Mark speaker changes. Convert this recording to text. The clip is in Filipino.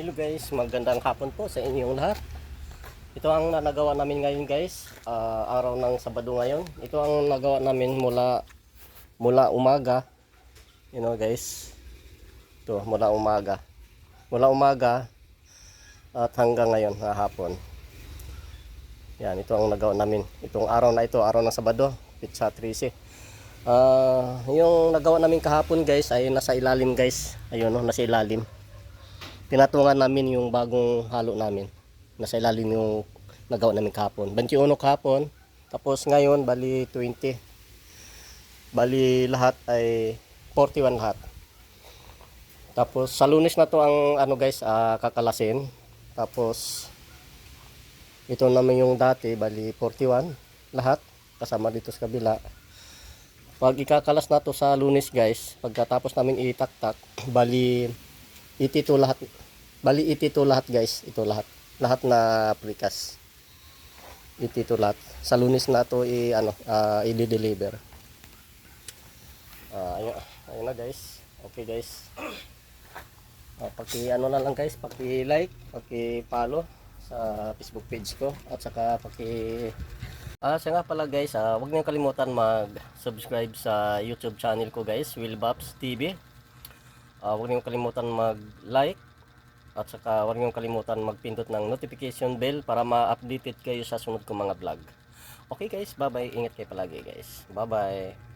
Speaker 1: Hello guys, magandang hapon po sa inyong lahat. Ito ang nagawa namin ngayon guys, araw ng Sabado ngayon. Ito ang nagawa namin mula umaga. Guys, ito mula umaga. Mula umaga at hanggang ngayon na hapon. Yan, ito ang nagawa namin. Itong araw na ito, araw ng Sabado, Pizza 13. Yung nagawa namin kahapon guys ay nasa ilalim guys. Ayun, nasa ilalim. Tinatungan namin yung bagong halo namin. Nasa ilalim yung nagawa namin kahapon. 21 kahapon. Tapos ngayon, bali 20. Bali lahat ay 41 lahat. Tapos sa Lunes na to ang guys, kakalasin. Tapos ito naman yung dati, bali 41 lahat. Kasama dito sa kabila. Pag ikakalas na to sa Lunes guys, pagkatapos namin itaktak, bali 82 lahat. Bali 82 lahat guys. Ito lahat. Lahat na precast. 82 lahat. Sa Lunes na to i-deliver. Ayun na guys. Okay guys. Na lang guys, paki-like, paki-follow sa Facebook page ko at saka siya nga pala guys, huwag niyo kalimutan mag-subscribe sa YouTube channel ko guys, Willbabs TV. Huwag niyo kalimutan mag-like at saka huwag niyo kalimutan magpindot ng notification bell para ma-updated kayo sa sunod kong mga vlog. Okay guys, bye bye. Ingat kayo palagi guys. Bye bye.